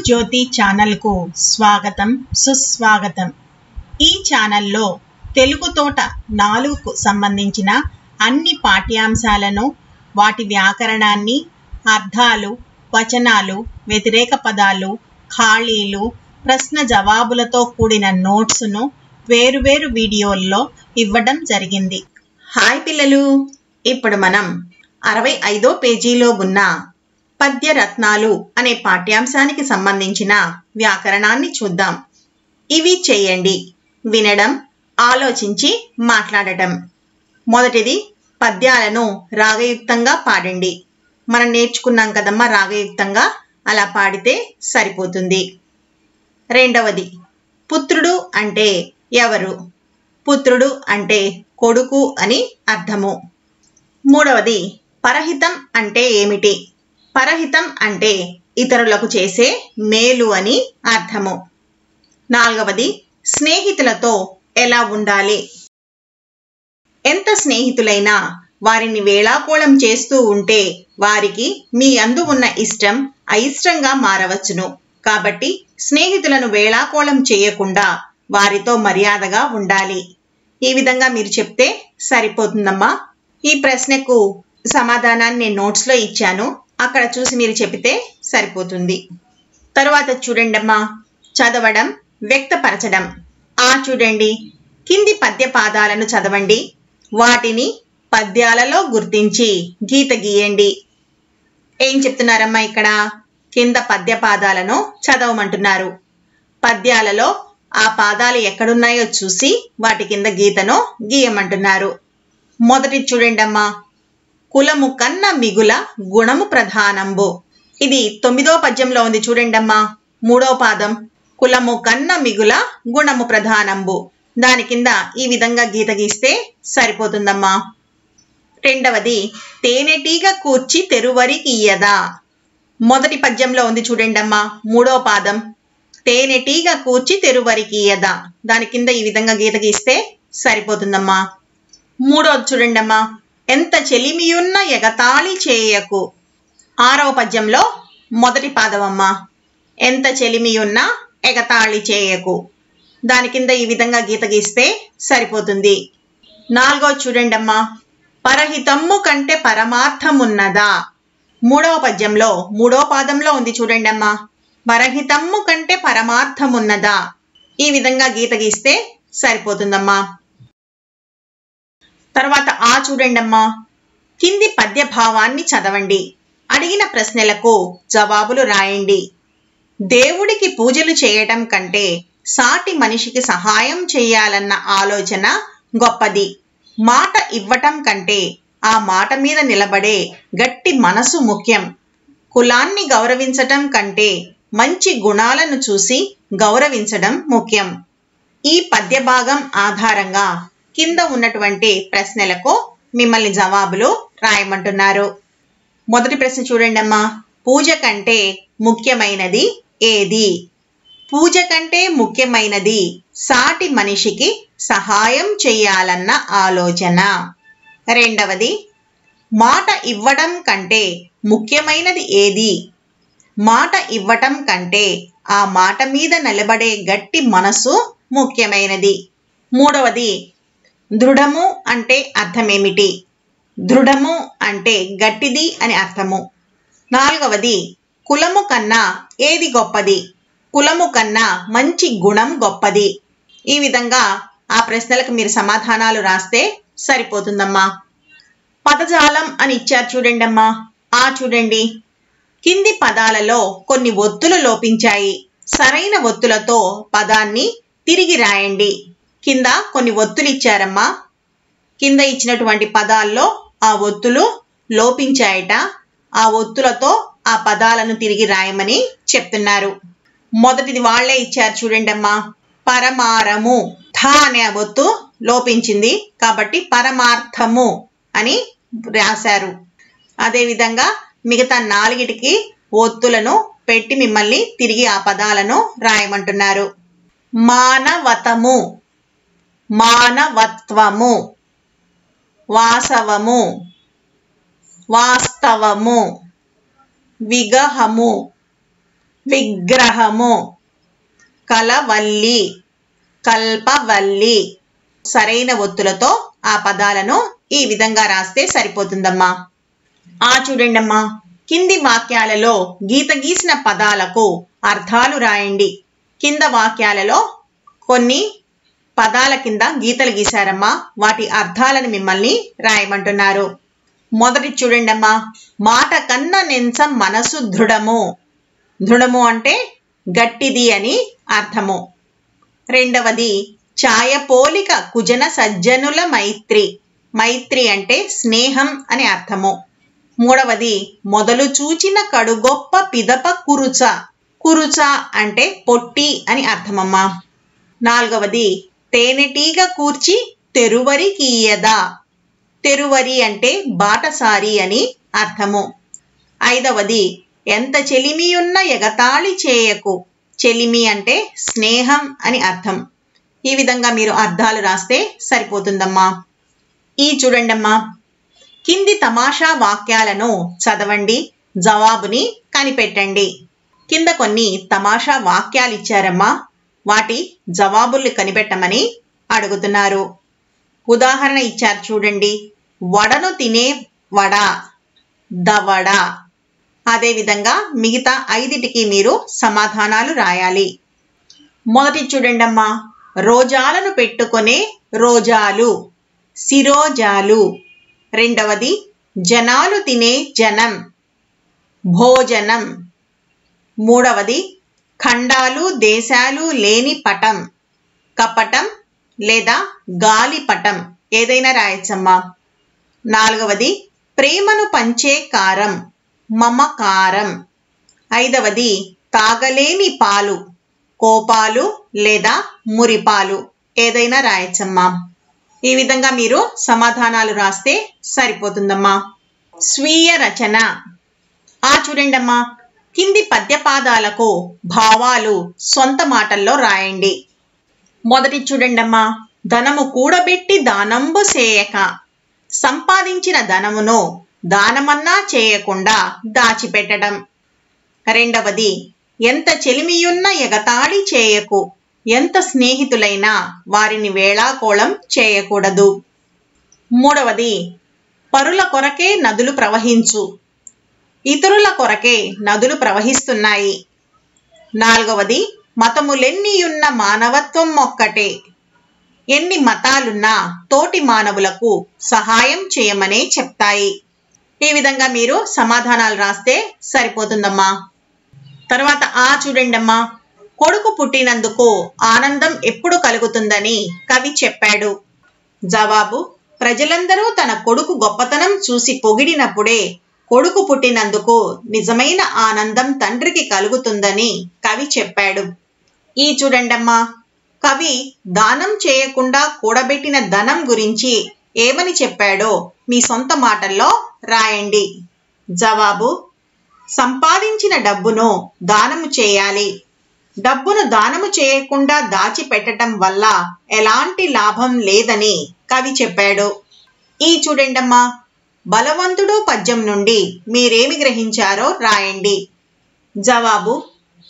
జ్యోతి ఛానల్కు స్వాగతం సుస్వాగతం। ఈ ఛానల్లో తెలుగు తోట 4కు సంబంధించిన అన్ని పాఠ్యాంశాలను వాటి వ్యాకరణాన్ని అర్థాలు వచనాలు వ్యతిరేక పదాలు ఖాళీలు ప్రశ్న జవాబులతో కూడిన నోట్స్ను వేరువేరు వీడియోల్లో ఇవ్వడం జరిగింది। హాయ్ పిల్లలు, ఇప్పుడు మనం 65వ పేజీలో ఉన్న పద్య రత్నాలు అనే పాఠ్యాంశానికి సంబంధించిన వ్యాకరణాన్ని చూద్దాం। ఇవి చేయండి: వినడం, ఆలోచించి మాట్లాడటం। మొదటిది పద్యాలను రాగయుక్తంగా పాడండి। మనం నేర్చుకున్నాం కదమ్మా, రాగయుక్తంగా అలా పాడితే సరిపోతుంది। రెండవది పుత్రుడు అంటే ఎవరు? పుత్రుడు అంటే కొడుకు అని అర్థము। మూడవది పరహితం అంటే ఏమిటి? పరహితం అంటే ఇతరులకు చేసే మేలు అని అర్థము। నాలుగవది స్నేహితులతో ఎలా ఉండాలి? ఎంత స్నేహితులైనా వారిని వేళాకోళం చేస్తూ ఉంటే వారికి మీ యందు ఉన్న ఇష్టం అయిష్టంగా మారవచ్చును। కాబట్టి స్నేహితులను వేళాకోళం చేయకుండా వారితో మర్యాదగా ఉండాలి। ఈ విధంగా మీరు చెప్తే సరిపోతుందమ్మా। ఈ ప్రశ్నకు సమాధానాన్ని నేను నోట్స్లో ఇచ్చాను, అక్కడ చూసి మీరు చెప్తే సరిపోతుంది। తరువాత చూడండి అమ్మా, చదవడం, వ్యక్తపరచడం। చూడండి, కింది పద్య పాదాలను చదవండి, వాటిని పద్యాలలో గుర్తించి గీత గీయండి। ఏం చెప్తున్నారమ్మా? ఇక్కడ కింద పద్య పాదాలను చదవమంటున్నారు। పద్యాలలో ఆ పాదాలు ఎక్కడున్నాయో చూసి వాటి కింద గీతను గీయమంటున్నారు। మొదటి చూడండి అమ్మా, కులము కన్న మిగుల గుణము ప్రధానంబు। ఇది 9వ పద్యంలో ఉంది చూడండి అమ్మా, 3వ పాదం, కులము కన్న మిగుల గుణము ప్రధానంబు। దాని కింద ఈ విధంగా గీత గీస్తే సరిపోతుందమ్మా। రెండవది తేనెటీగ కూర్చి తెరువరికి ఇయ్యదా। మొదటి పద్యంలో ఉంది చూడండి అమ్మా, 3వ పాదం, తేనెటీగ కూర్చి తెరువరికి ఇయ్యదా। దాని కింద ఈ విధంగా గీత గీస్తే సరిపోతుందమ్మా। మూడవది చూడండి అమ్మా, ఎంత చెలిమియున్న ఎగతాళి చేయకు। 6వ పద్యంలో మొదటి పాదం అమ్మా, ఎంత చెలిమియున్న ఎగతాళి చేయకు। దాని కింద ఈ విధంగా గీత గీస్తే సరిపోతుంది। 4వది చూడండి అమ్మా, పరహితమ్ము కంటే పరమార్థమున్నదా। 3వ పద్యంలో 3వ పాదంలో ఉంది చూడండి అమ్మా, పరహితమ్ము కంటే పరమార్థమున్నదా। ఈ విధంగా గీత గీస్తే సరిపోతుందమ్మా। తర్వాత చూడండి అమ్మా, కింది పద్య భావాన్ని చదవండి, అడిగిన ప్రశ్నలకు జవాబులు రాయండి। దేవుడికి పూజలు చేయటం కంటే సాటి మనిషికి సహాయం చేయాలన్న ఆలోచన గొప్పది। మాట ఇవ్వటం కంటే ఆ మాట మీద నిలబడే గట్టి మనసు ముఖ్యం। కులాన్ని గౌరవించటం కంటే మంచి గుణాలను చూసి గౌరవించడం ముఖ్యం। ఈ పద్య భాగం ఆధారంగా కింద ఉన్నటువంటి ప్రశ్నలకు మిమ్మల్ని జవాబులు రాయమంటున్నారు। మొదటి ప్రశ్న చూడండి అమ్మా, పూజ కంటే ముఖ్యమైనది ఏది? పూజ కంటే ముఖ్యమైనది సాటి మనిషికి సహాయం చేయాలన్న ఆలోచన। రెండవది మాట ఇవ్వడం కంటే ముఖ్యమైనది ఏది? మాట ఇవ్వటం కంటే ఆ మాట మీద నిలబడే గట్టి మనసు ముఖ్యమైనది। మూడవది దృఢము అంటే అర్థమేమిటి? దృఢము అంటే గట్టిది అని అర్థము। నాలుగవది కులము కన్నా ఏది గొప్పది? కులము కన్నా మంచి గుణం గొప్పది। ఈ విధంగా ఆ ప్రశ్నలకు మీరు సమాధానాలు రాస్తే సరిపోతుందమ్మా। పదజాలం అని ఇచ్చారు చూడండి అమ్మా, చూడండి, కింది పదాలలో కొన్ని ఒత్తులు లోపించాయి, సరైన ఒత్తులతో పదాన్ని తిరిగి రాయండి। కింద కొన్ని ఒత్తులు ఇచ్చారమ్మా, కింద ఇచ్చినటువంటి పదాల్లో ఆ ఒత్తులు లోపించాయట, ఆ ఒత్తులతో ఆ పదాలను తిరిగి రాయమని చెప్తున్నారు। మొదటిది వాళ్లే ఇచ్చారు చూడండి అమ్మా, పరమారము, థ అనే ఒత్తు లోపించింది కాబట్టి పరమార్థము అని రాశారు। అదేవిధంగా మిగతా 4టికి ఒత్తులను పెట్టి మిమ్మల్ని తిరిగి ఆ పదాలను రాయమంటున్నారు। మానవతము, మానవత్వము, వాసవము, వాస్తవము, విగహము, విగ్రహము, కలవల్లి, కల్పవల్లి. సరైన ఒత్తులతో ఆ పదాలను ఈ విధంగా రాస్తే సరిపోతుందమ్మా. చూడండమ్మా, కింది వాక్యాలలో గీత గీసిన పదాలకు అర్థాలు రాయండి. కింద వాక్యాలలో కొన్ని పదాల కింద గీతలు గీశారమ్మా, వాటి అర్థాలను మిమ్మల్ని రాయమంటున్నారు. మొదటి చూడండమ్మా, మాట కన్నా నెంచం మనసు దృఢము. దృఢము అంటే గట్టిది అని అర్థము. రెండవది, ఛాయ పోలిక కుజన సజ్జనుల మైత్రి. మైత్రి అంటే స్నేహం అని అర్థము. మూడవది, మొదలు చూచిన కడుగొప్ప పిదప కురుచ. కురుచ అంటే పొట్టి అని అర్థమమ్మా. నాలుగవది, తేనెటీగ కూర్చి తెరువరి కీయదా. తెరువరి అంటే బాటసారి అని అర్థము. ఐదవది, ఎంత చెలిమియున్న ఎగతాళి చేయకు. చెలిమి అంటే స్నేహం అని అర్థం. ఈ విధంగా మీరు అర్థాలు రాస్తే సరిపోతుందమ్మా. చూడండమ్మా, కింది తమాషా వాక్యాలను చదవండి, జవాబుని కనిపెట్టండి. కింద కొన్ని తమాషా వాక్యాలు ఇచ్చారమ్మా, వాటి జవాబుల్ని కనిపెట్టమని అడుగుతున్నారు. ఉదాహరణ ఇచ్చారు చూడండి, వడను తినే వడ, దవడ. అదేవిధంగా మిగతా 5టికి మీరు సమాధానాలు రాయాలి. మొదటి చూడండమ్మా, రోజాలను పెట్టుకునే రోజాలు, శిరోజాలు. రెండవది, జనాలు తినే జనం, భోజనం. మూడవది, ఖండాలు దేశాలు లేని పటం, కపటం లేదా గాలిపటం, ఏదైనా రాయచ్చమ్మా. నాలుగవది, ప్రేమను పంచే కారం, మమకారం. ఐదవది, తాగలేని పాలు, కోపాలు లేదా మురిపాలు, ఏదైనా రాయచ్చమ్మా. ఈ విధంగా మీరు సమాధానాలు రాస్తే సరిపోతుందమ్మా. స్వీయ రచన. చూడండమ్మా, కింది పద్యపాదాలకు భావాలు సొంత మాటల్లో రాయండి. మొదటి చూడండమ్మా, ధనము కూడబెట్టి దానంబు చేయక. సంపాదించిన ధనమును దానమన్నా చేయకుండా దాచిపెట్టడం. రెండవది, ఎంత చెలిమియున్న ఎగతాళి చేయకు. ఎంత స్నేహితులైనా వారిని వేళాకోళం చేయకూడదు. మూడవది, పరుల కొరకే నదులు ప్రవహించు. ఇతరుల కొరకే నదులు ప్రవహిస్తున్నాయి. నాలుగవది, మతములెన్నియున్న మానవత్వం ఒక్కటే. ఎన్ని మతాలున్నా తోటి మానవులకు సహాయం చేయమనే చెప్తాయి. ఈ విధంగా మీరు సమాధానాలు రాస్తే సరిపోతుందమ్మా. తర్వాత చూడండమ్మా, కొడుకు పుట్టినందుకు ఆనందం ఎప్పుడు కలుగుతుందని కవి చెప్పాడు. జవాబు, ప్రజలందరూ తన కొడుకు గొప్పతనం చూసి పొగిడినప్పుడే కొడుకు పుట్టినందుకు నిజమైన ఆనందం తండ్రికి కలుగుతుందని కవి చెప్పాడు. చూడండమ్మా, కవి దానం చేయకుండా కూడబెట్టిన ధనం గురించి ఏమని చెప్పాడో మీ సొంత మాటల్లో రాయండి. జవాబు, సంపాదించిన డబ్బును దానము చేయాలి. డబ్బును దానము చేయకుండా దాచిపెట్టడం వల్ల ఎలాంటి లాభం లేదని కవి చెప్పాడు. చూడండమ్మా, బలవంతుడు పద్యం నుండి మీరేమి గ్రహించారో రాయండి. జవాబు,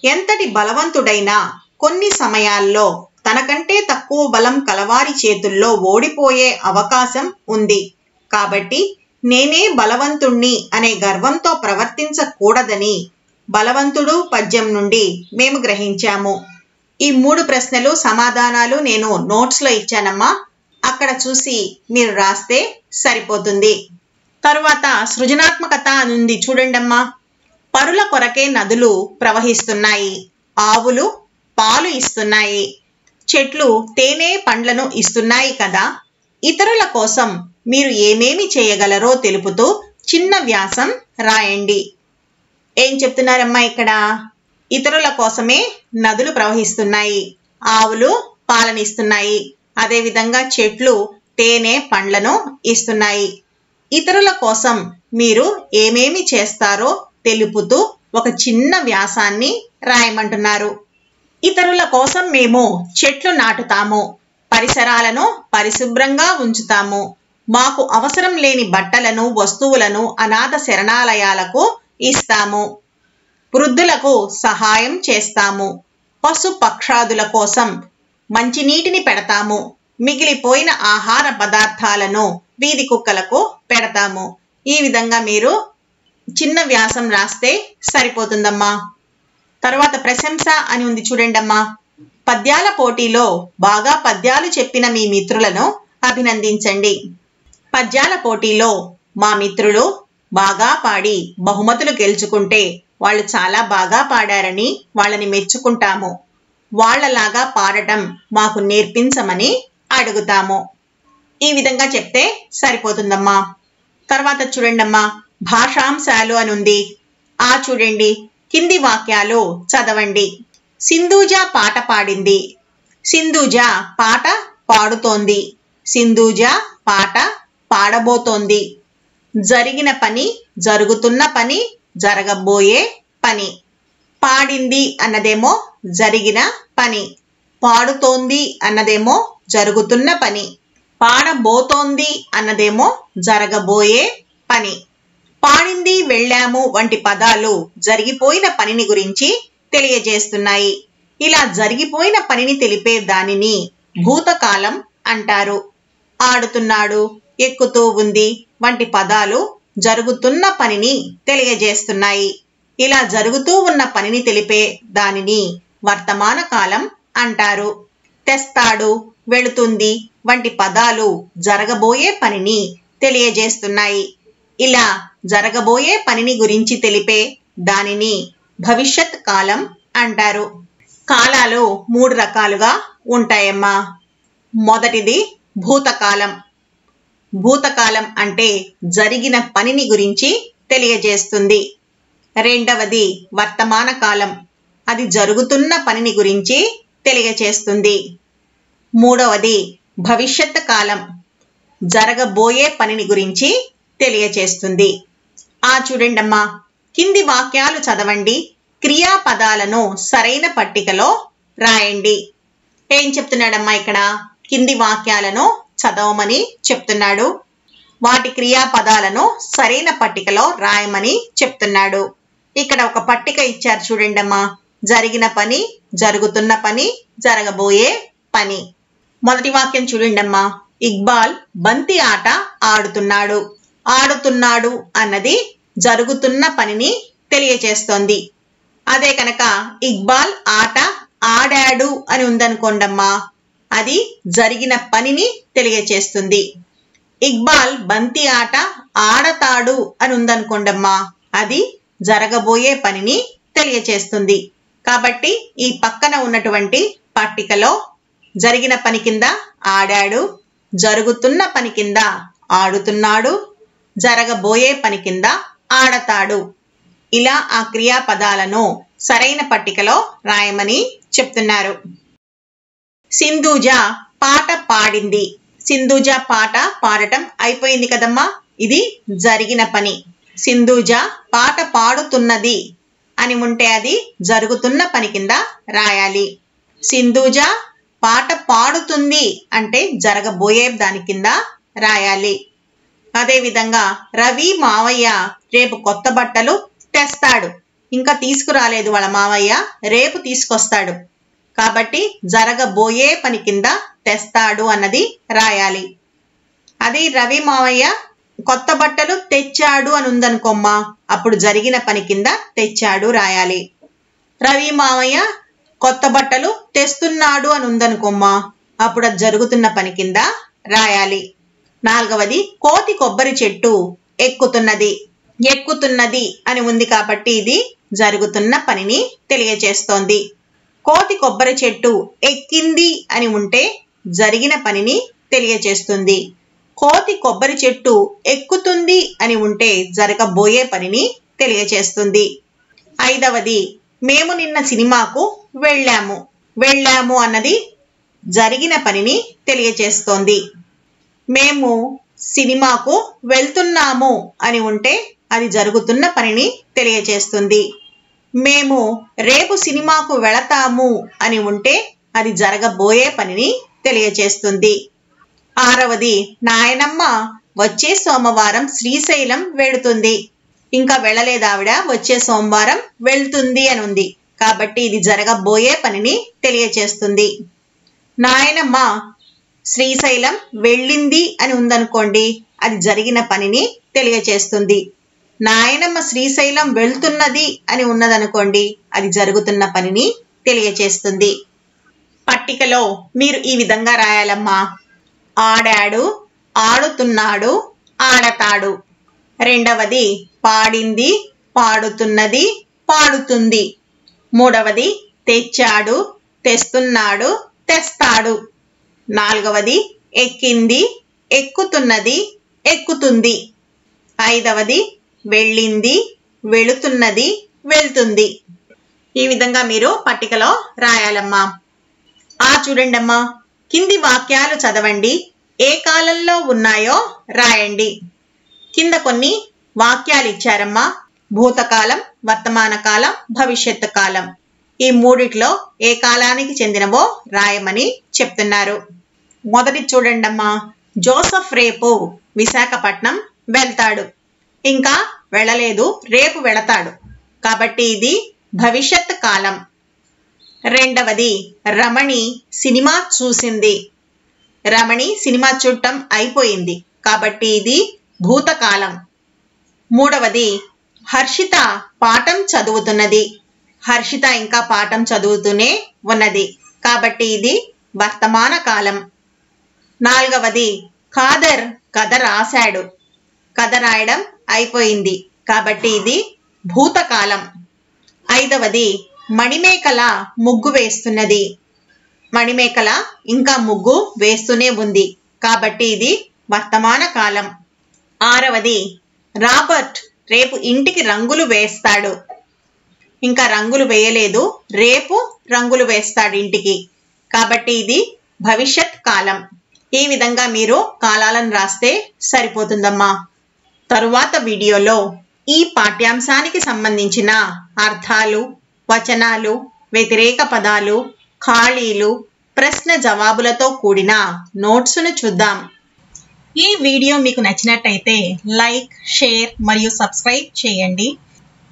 ఎంతటి బలవంతుడైనా కొన్ని సమయాల్లో తనకంటే తక్కువ బలం కలవారి చేతుల్లో ఓడిపోయే అవకాశం ఉంది. కాబట్టి నేనే బలవంతుణ్ణి అనే గర్వంతో ప్రవర్తించకూడదని బలవంతుడు పద్యం నుండి మేము గ్రహించాము. ఈ 3 ప్రశ్నలు సమాధానాలు నేను నోట్స్లో ఇచ్చానమ్మా, అక్కడ చూసి మీరు రాస్తే సరిపోతుంది. తరువాత సృజనాత్మకత ఉంది చూడండమ్మా. పరుల కొరకే నదులు ప్రవహిస్తున్నాయి. ఆవులు పాలు ఇస్తున్నాయి. చెట్లు తేనె పండ్లను ఇస్తున్నాయి కదా. ఇతరుల కోసం మీరు ఏమేమి చేయగలరో తెలుపుతూ చిన్న వ్యాసం రాయండి. ఏం చెప్తున్నారమ్మా ఇక్కడ? ఇతరుల కోసమే నదులు ప్రవహిస్తున్నాయి, ఆవులు పాలనిస్తున్నాయి, అదేవిధంగా చెట్లు తేనె పండ్లను ఇస్తున్నాయి. ఇతరుల కోసం మీరు ఏమేమి చేస్తారో తెలుపుతూ ఒక చిన్న వ్యాసాన్ని రాయమంటున్నారు. ఇతరుల కోసం మేము చెట్లు నాటుతాము, పరిసరాలను పరిశుభ్రంగా ఉంచుతాము, మాకు అవసరం లేని బట్టలను వస్తువులను అనాథ శరణాలయాలకు ఇస్తాము. వృద్ధులకు సహాయం చేస్తాము. పశు పక్షాదుల కోసం మంచినీటిని పెడతాము. మిగిలిపోయిన ఆహార పదార్థాలను వీధి కుక్కలకు పెడతాము. ఈ విధంగా మీరు చిన్న వ్యాసం రాస్తే సరిపోతుందమ్మా. తర్వాత ప్రశంస అని ఉంది చూడండమ్మా. పద్యాల పోటీలో బాగా పద్యాలు చెప్పిన మీ మిత్రులను అభినందించండి. పద్యాల పోటీలో మా మిత్రులు బాగా పాడి బహుమతులు గెలుచుకుంటే వాళ్ళు చాలా బాగా పాడారని వాళ్ళని మెచ్చుకుంటాము. వాళ్ళలాగా పాడటం మాకు నేర్పించమని అడుగుతాము. ఈ విధంగా చెప్తే సరిపోతుందమ్మా. తర్వాత చూడండమ్మా, భాషాంశాలు అని ఉంది. చూడండి, కింది వాక్యాలు చదవండి. సింధూజ పాట పాడింది. సింధూజ పాట పాడుతోంది. సింధూజ పాట పాడబోతోంది. జరిగిన పని, జరుగుతున్న పని, జరగబోయే పని. పాడింది అన్నదేమో జరిగిన పని, పాడుతోంది అన్నదేమో జరుగుతున్న పని, పాడబోతోంది అన్నదేమో జరగబోయే పని. పాడింది, వెళ్ళాము వంటి పదాలు జరిగిపోయిన పనిని గురించి తెలియజేస్తున్నాయి. ఇలా జరిగిపోయిన పనిని తెలిపే దానిని భూతకాలం అంటారు. ఆడుతున్నాడు, ఎక్కుతూ ఉంది వంటి పదాలు జరుగుతున్న పనిని తెలియజేస్తున్నాయి. ఇలా జరుగుతూ ఉన్న పనిని తెలిపే దానిని వర్తమాన కాలం అంటారు. తెస్తాడు, వెళుతుంది వంటి పదాలు జరగబోయే పనిని తెలియజేస్తున్నాయి. ఇలా జరగబోయే పనిని గురించి తెలిపే దానిని భవిష్యత్ కాలం అంటారు. కాలాలు 3 రకాలుగా ఉంటాయమ్మా. మొదటిది భూతకాలం. భూతకాలం అంటే జరిగిన పనిని గురించి తెలియజేస్తుంది. రెండవది వర్తమాన కాలం, అది జరుగుతున్న పనిని గురించి తెలియజేస్తుంది. మూడవది భవిష్యత్ కాలం, జరగబోయే పనిని గురించి తెలియజేస్తుంది. చూడండమ్మా, కింది వాక్యాలు చదవండి. క్రియాపదాలను సరైన పట్టికలో రాయండి. ఏం చెప్తున్నాడమ్మా ఇక్కడ? కింది వాక్యాలను చదవమని చెప్తున్నాడు. వాటి క్రియాపదాలను సరైన పట్టికలో రాయమని చెప్తున్నాడు. ఇక్కడ ఒక పట్టిక ఇచ్చారు చూడండమ్మా. జరిగిన పని, జరుగుతున్న పని, జరగబోయే పని. మొదటి వాక్యం చూడండమ్మా. ఇక్బాల్ బంతి ఆట ఆడుతున్నాడు. ఆడుతున్నాడు అన్నది జరుగుతున్న పనిని తెలియజేస్తోంది. అదే కనుక ఇక్బాల్ ఆట ఆడాడు అని ఉందనుకోండమ్మా, అది జరిగిన పనిని తెలియజేస్తుంది. ఇక్బాల్ బంతి ఆట ఆడతాడు అని ఉందనుకోండమ్మా, అది జరగబోయే పనిని తెలియజేస్తుంది. కాబట్టి ఈ పక్కన ఉన్నటువంటి పట్టికలో జరిగిన పని కింద ఆడాడు, జరుగుతున్న పని కింద ఆడుతున్నాడు, జరగబోయే పని కింద ఆడతాడు. ఇలా ఆ క్రియాపదాలను సరైన పట్టికలో రాయమని చెప్తున్నారు. సింధూజ పాట పాడింది. సింధూజ పాట పాడటం అయిపోయింది కదమ్మా, ఇది జరిగిన పని. సింధూజ పాట పాడుతున్నది అని ఉంటే అది జరుగుతున్న పని కింద రాయాలి. సింధూజ పాట పాడుతుంది అంటే జరగబోయే దాని కింద రాయాలి. అదేవిధంగా రవి మావయ్య రేపు కొత్త బట్టలు తెస్తాడు. ఇంకా తీసుకురాలేదు వాళ్ళ మావయ్య, రేపు తీసుకొస్తాడు. కాబట్టి జరగబోయే పని కింద తెస్తాడు అన్నది రాయాలి. అది రవి మావయ్య కొత్త బట్టలు తెచ్చాడు అని ఉందనుకోమ్మా, అప్పుడు జరిగిన పని కింద తెచ్చాడు రాయాలి. రవి మావయ్య కొత్త బట్టలు తెస్తున్నాడు అని ఉందనుకోమ్మా, అప్పుడు అది జరుగుతున్న పని కింద రాయాలి. నాలుగవది కోతి కొబ్బరి చెట్టు ఎక్కుతున్నది. ఎక్కుతున్నది అని ఉంది కాబట్టి ఇది జరుగుతున్న పనిని తెలియజేస్తోంది. కోతి కొబ్బరి చెట్టు ఎక్కింది అని ఉంటే జరిగిన పనిని తెలియజేస్తుంది. కోతి కొబ్బరి చెట్టు ఎక్కుతుంది అని ఉంటే జరగబోయే పనిని తెలియజేస్తుంది. ఐదవది మేము నిన్న సినిమాకు వెళ్ళాము. వెళ్ళాము అన్నది జరిగిన పనిని తెలియజేస్తోంది. మేము సినిమాకు వెళ్తున్నాము అని ఉంటే అది జరుగుతున్న పనిని తెలియజేస్తుంది. మేము రేపు సినిమాకు వెళతాము అని ఉంటే అది జరగబోయే పనిని తెలియజేస్తుంది. ఆరవది నాయనమ్మ వచ్చే సోమవారం శ్రీశైలం వెడుతుంది. ఇంకా వెళ్ళలేదు ఆవిడ, వచ్చే సోమవారం వెళ్తుంది అని ఉంది. కాబట్టి ఇది జరగబోయే పనిని తెలియచేస్తుంది. నాయనమ్మ శ్రీశైలం వెళ్ళింది అని ఉందనుకోండి, అది జరిగిన పనిని తెలియచేస్తుంది. నాయనమ్మ శ్రీశైలం వెళ్తున్నది అని ఉన్నదనుకోండి, అది జరుగుతున్న పనిని తెలియచేస్తుంది. పట్టికలో మీరు ఈ విధంగా రాయాలమ్మా. ఆడాడు, ఆడుతున్నాడు, ఆడతాడు. రెండవది పాడింది, పాడుతున్నది, పాడుతుంది. మూడవది తెచ్చాడు, తెస్తున్నాడు, తెస్తాడు. నాలుగవది ఎక్కింది, ఎక్కుతున్నది, ఎక్కుతుంది. ఐదవది వెళ్ళింది, వెళుతున్నది, వెళ్తుంది. ఈ విధంగా మీరు పట్టికలో రాయాలమ్మా. చూడండమ్మా, కింది వాక్యాలు చదవండి, ఏ కాలంలో ఉన్నాయో రాయండి. కింద కొన్ని వాక్యాలు ఇచ్చారమ్మా. భూతకాలం, వర్తమాన కాలం, భవిష్యత్తు కాలం. ఈ మూడిట్లో ఏ కాలానికి చెందినవో రాయమని చెప్తున్నారు. మొదటి చూడండమ్మా, జోసెఫ్ రేపు విశాఖపట్నం వెళ్తాడు. ఇంకా వెళ్ళలేదు, రేపు వెళతాడు. కాబట్టి ఇది భవిష్యత్ కాలం. రెండవది రమణి సినిమా చూసింది. రమణి సినిమా చూడటం అయిపోయింది. కాబట్టి ఇది భూతకాలం. మూడవది హర్షిత పాఠం చదువుతున్నది. హర్షిత ఇంకా పాఠం చదువుతూనే ఉన్నది. కాబట్టి ఇది వర్తమాన కాలం. నాలుగవది ఖాదర్ కథ రాశాడు. కథ రాయడం అయిపోయింది. కాబట్టి ఇది భూతకాలం. ఐదవది మణిమేకల ముగ్గు వేస్తున్నది. మణిమేకల ఇంకా ముగ్గు వేస్తూనే ఉంది. కాబట్టి ఇది వర్తమాన కాలం. ఆరవది రాబర్ట్ రేపు ఇంటికి రంగులు వేస్తాడు. ఇంకా రంగులు వేయలేదు, రేపు రంగులు వేస్తాడు ఇంటికి. కాబట్టి ఇది భవిష్యత్ కాలం. ఈ విధంగా మీరు కాలాలను రాస్తే సరిపోతుందమ్మా. తరువాత వీడియోలో ఈ పాఠ్యాంశానికి సంబంధించిన అర్థాలు, వచనాలు, వ్యతిరేక పదాలు, ఖాళీలు, ప్రశ్న జవాబులతో కూడిన నోట్స్ను చూద్దాం. ఈ వీడియో మీకు నచ్చినట్టయితే లైక్, షేర్ మరియు సబ్స్క్రైబ్ చేయండి.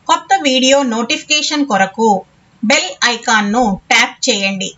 కొత్త వీడియో నోటిఫికేషన్ కొరకు బెల్ ఐకాన్ను ట్యాప్ చేయండి.